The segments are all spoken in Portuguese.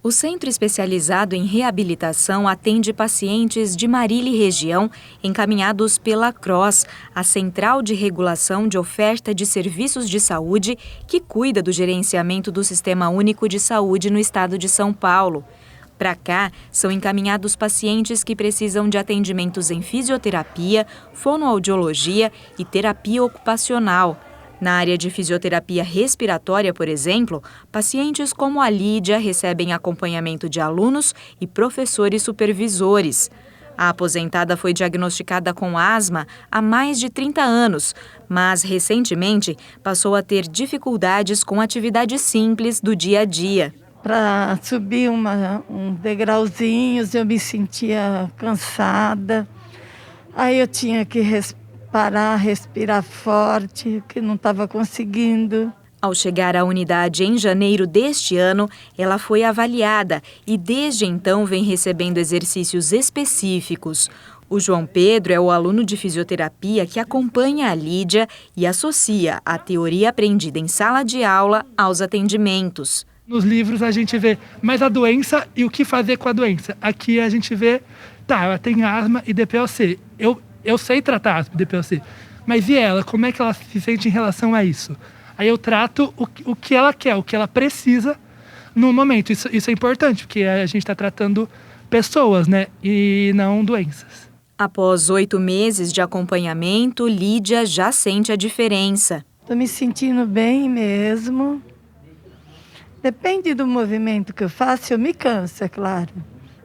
O Centro Especializado em Reabilitação atende pacientes de Marília e região encaminhados pela CROSS, a Central de Regulação de Oferta de Serviços de Saúde, que cuida do gerenciamento do Sistema Único de Saúde no estado de São Paulo. Para cá, são encaminhados pacientes que precisam de atendimentos em fisioterapia, fonoaudiologia e terapia ocupacional. Na área de fisioterapia respiratória, por exemplo, pacientes como a Lídia recebem acompanhamento de alunos e professores supervisores. A aposentada foi diagnosticada com asma há mais de 30 anos, mas recentemente passou a ter dificuldades com atividades simples do dia a dia. Para subir um degrauzinhos, eu me sentia cansada. Aí eu tinha que parar, respirar forte, que não estava conseguindo. Ao chegar à unidade em janeiro deste ano, ela foi avaliada e desde então vem recebendo exercícios específicos. O João Pedro é o aluno de fisioterapia que acompanha a Lídia e associa a teoria aprendida em sala de aula aos atendimentos. Nos livros a gente vê mais a doença e o que fazer com a doença. Aqui a gente vê, ela tem asma e DPOC. Eu sei tratar asma e DPOC, mas e ela? Como é que ela se sente em relação a isso? Aí eu trato o que ela quer, o que ela precisa no momento. Isso é importante, porque a gente está tratando pessoas, né? E não doenças. Após 8 meses de acompanhamento, Lídia já sente a diferença. Estou me sentindo bem mesmo. Depende do movimento que eu faço, eu me canso, é claro.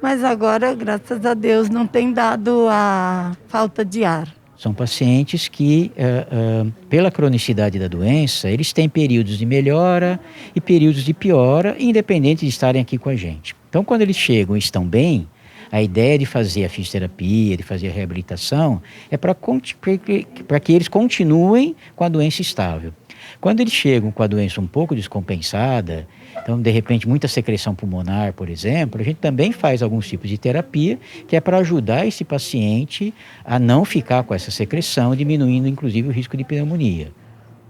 Mas agora, graças a Deus, não tem dado a falta de ar. São pacientes que, pela cronicidade da doença, eles têm períodos de melhora e períodos de piora, independente de estarem aqui com a gente. Então, quando eles chegam e estão bem, a ideia de fazer a fisioterapia, de fazer a reabilitação, é para que eles continuem com a doença estável. Quando eles chegam com a doença um pouco descompensada, então de repente muita secreção pulmonar, por exemplo, a gente também faz alguns tipos de terapia que é para ajudar esse paciente a não ficar com essa secreção, diminuindo inclusive o risco de pneumonia.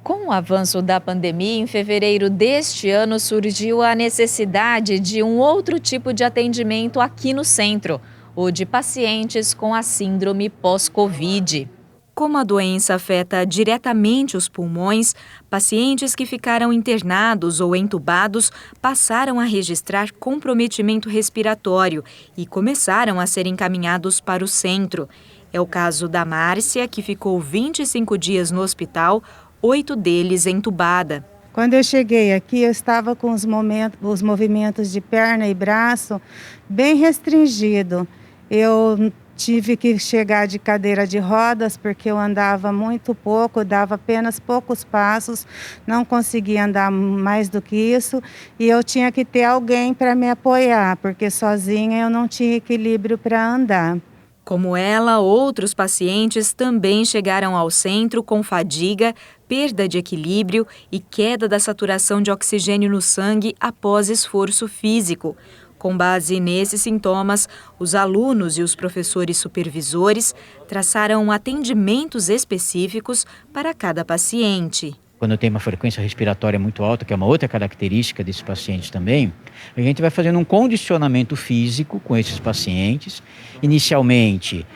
Com o avanço da pandemia, em fevereiro deste ano surgiu a necessidade de um outro tipo de atendimento aqui no centro, o de pacientes com a síndrome pós-Covid. Como a doença afeta diretamente os pulmões, pacientes que ficaram internados ou entubados passaram a registrar comprometimento respiratório e começaram a ser encaminhados para o centro. É o caso da Márcia, que ficou 25 dias no hospital, 8 deles entubada. Quando eu cheguei aqui, eu estava com os movimentos de perna e braço bem restringido. Eu tive que chegar de cadeira de rodas porque eu andava muito pouco, dava apenas poucos passos, não conseguia andar mais do que isso e eu tinha que ter alguém para me apoiar, porque sozinha eu não tinha equilíbrio para andar. Como ela, outros pacientes também chegaram ao centro com fadiga, perda de equilíbrio e queda da saturação de oxigênio no sangue após esforço físico. Com base nesses sintomas, os alunos e os professores supervisores traçaram atendimentos específicos para cada paciente. Quando tem uma frequência respiratória muito alta, que é uma outra característica desses pacientes também, a gente vai fazendo um condicionamento físico com esses pacientes. Inicialmente,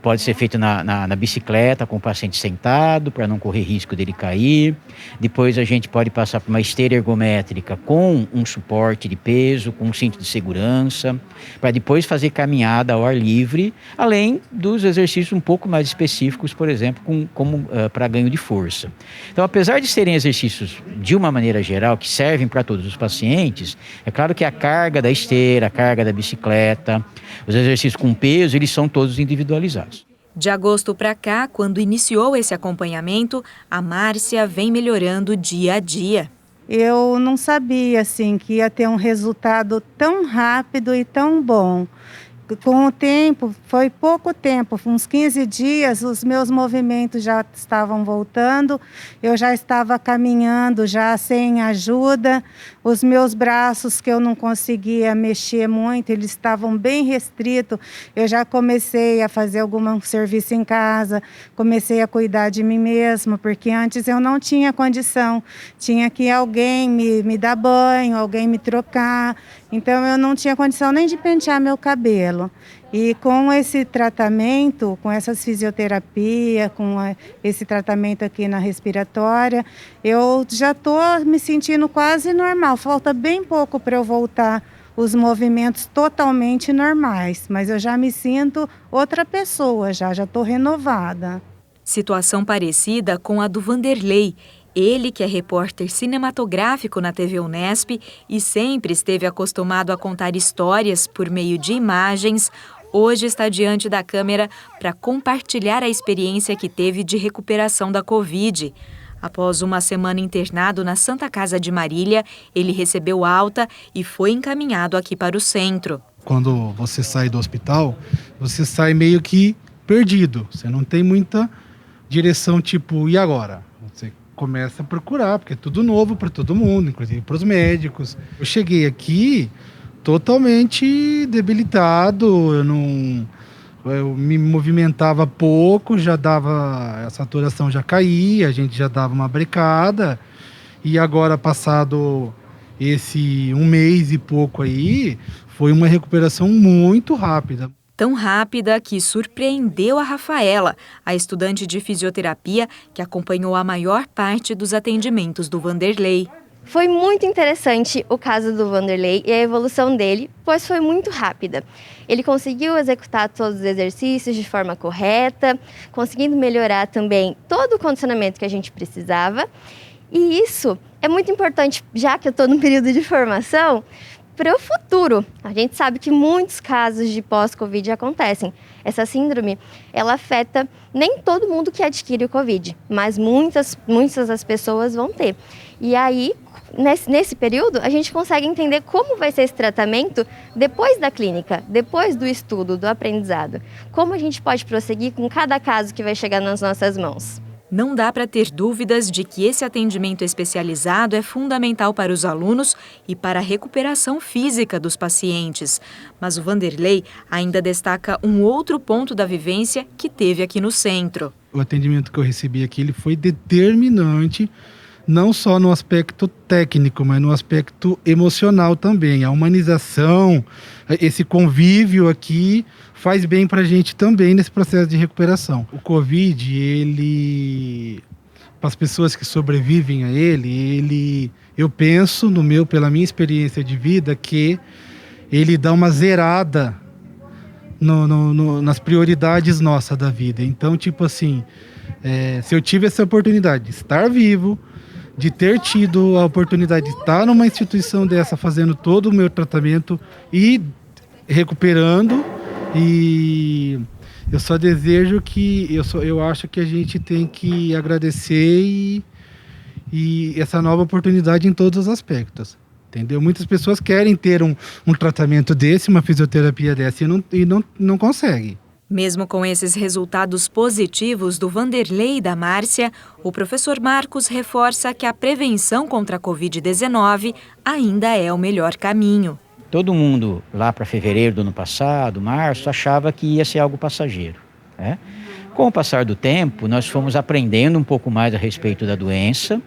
pode ser feito na bicicleta, com o paciente sentado, para não correr risco dele cair. Depois a gente pode passar por uma esteira ergométrica com um suporte de peso, com um cinto de segurança, para depois fazer caminhada ao ar livre, além dos exercícios um pouco mais específicos, por exemplo, como para ganho de força. Então, apesar de serem exercícios de uma maneira geral que servem para todos os pacientes, é claro que a carga da esteira, a carga da bicicleta, os exercícios com peso, eles são todos individualizados. De agosto para cá, quando iniciou esse acompanhamento, a Márcia vem melhorando dia a dia. Eu não sabia assim, que ia ter um resultado tão rápido e tão bom. Com o tempo, foi pouco tempo, uns 15 dias, os meus movimentos já estavam voltando, eu já estava caminhando, já sem ajuda, os meus braços que eu não conseguia mexer muito, eles estavam bem restritos, eu já comecei a fazer algum serviço em casa, comecei a cuidar de mim mesma, porque antes eu não tinha condição, tinha que alguém me dar banho, alguém me trocar, Então eu não tinha condição nem de pentear meu cabelo. E com esse tratamento, com essas fisioterapias, esse tratamento aqui na respiratória, eu já estou me sentindo quase normal. Falta bem pouco para eu voltar os movimentos totalmente normais, mas eu já me sinto outra pessoa, já estou renovada. Situação parecida com a do Vanderlei. Ele, que é repórter cinematográfico na TV Unesp e sempre esteve acostumado a contar histórias por meio de imagens, hoje está diante da câmera para compartilhar a experiência que teve de recuperação da Covid. Após uma semana internado na Santa Casa de Marília, ele recebeu alta e foi encaminhado aqui para o centro. Quando você sai do hospital, você sai meio que perdido. Você não tem muita direção, tipo, e agora? Você começa a procurar, porque é tudo novo para todo mundo, inclusive para os médicos. Eu cheguei aqui totalmente debilitado, eu me movimentava pouco, já dava, a saturação já caía, a gente já dava uma brecada, e agora passado esse 1 mês e pouco aí, foi uma recuperação muito rápida. Tão rápida que surpreendeu a Rafaela, a estudante de fisioterapia que acompanhou a maior parte dos atendimentos do Vanderlei. Foi muito interessante o caso do Vanderlei e a evolução dele, pois foi muito rápida. Ele conseguiu executar todos os exercícios de forma correta, conseguindo melhorar também todo o condicionamento que a gente precisava. E isso é muito importante, já que eu estou no período de formação, para o futuro. A gente sabe que muitos casos de pós-Covid acontecem. Essa síndrome, ela afeta nem todo mundo que adquire o Covid, mas muitas das pessoas vão ter. E aí, nesse período, a gente consegue entender como vai ser esse tratamento depois da clínica, depois do estudo, do aprendizado. Como a gente pode prosseguir com cada caso que vai chegar nas nossas mãos. Não dá para ter dúvidas de que esse atendimento especializado é fundamental para os alunos e para a recuperação física dos pacientes. Mas o Vanderlei ainda destaca um outro ponto da vivência que teve aqui no centro. O atendimento que eu recebi aqui, ele foi determinante, não só no aspecto técnico, mas no aspecto emocional também. A humanização, esse convívio aqui faz bem para a gente também nesse processo de recuperação. O Covid, ele, para as pessoas que sobrevivem a ele, eu penso, pela minha experiência de vida, que ele dá uma zerada nas prioridades nossas da vida. Então, tipo assim, se eu tive essa oportunidade de estar vivo, de ter tido a oportunidade de estar numa instituição dessa, fazendo todo o meu tratamento e recuperando, e eu só desejo que, eu acho que a gente tem que agradecer e essa nova oportunidade em todos os aspectos, entendeu? Muitas pessoas querem ter um tratamento desse, uma fisioterapia dessa, e não conseguem. Mesmo com esses resultados positivos do Vanderlei e da Márcia, o professor Marcos reforça que a prevenção contra a Covid-19 ainda é o melhor caminho. Todo mundo lá para fevereiro do ano passado, março, achava que ia ser algo passageiro, né? Com o passar do tempo, nós fomos aprendendo um pouco mais a respeito da doença,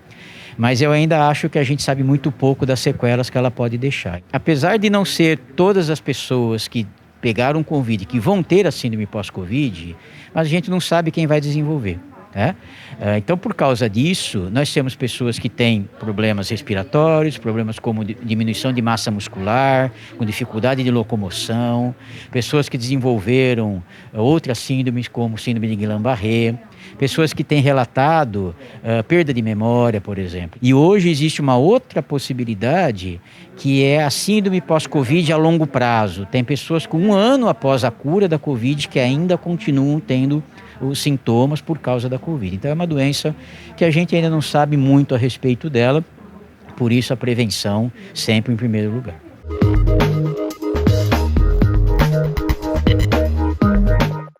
mas eu ainda acho que a gente sabe muito pouco das sequelas que ela pode deixar. Apesar de não ser todas as pessoas que pegaram Covid, que vão ter a síndrome pós-Covid, mas a gente não sabe quem vai desenvolver, né? Então, por causa disso, nós temos pessoas que têm problemas respiratórios, problemas como diminuição de massa muscular, com dificuldade de locomoção, pessoas que desenvolveram outras síndromes, como síndrome de Guillain-Barré, pessoas que têm relatado perda de memória, por exemplo. E hoje existe uma outra possibilidade, que é a síndrome pós-Covid a longo prazo. Tem pessoas com 1 ano após a cura da Covid que ainda continuam tendo os sintomas por causa da Covid. Então é uma doença que a gente ainda não sabe muito a respeito dela, por isso a prevenção sempre em primeiro lugar.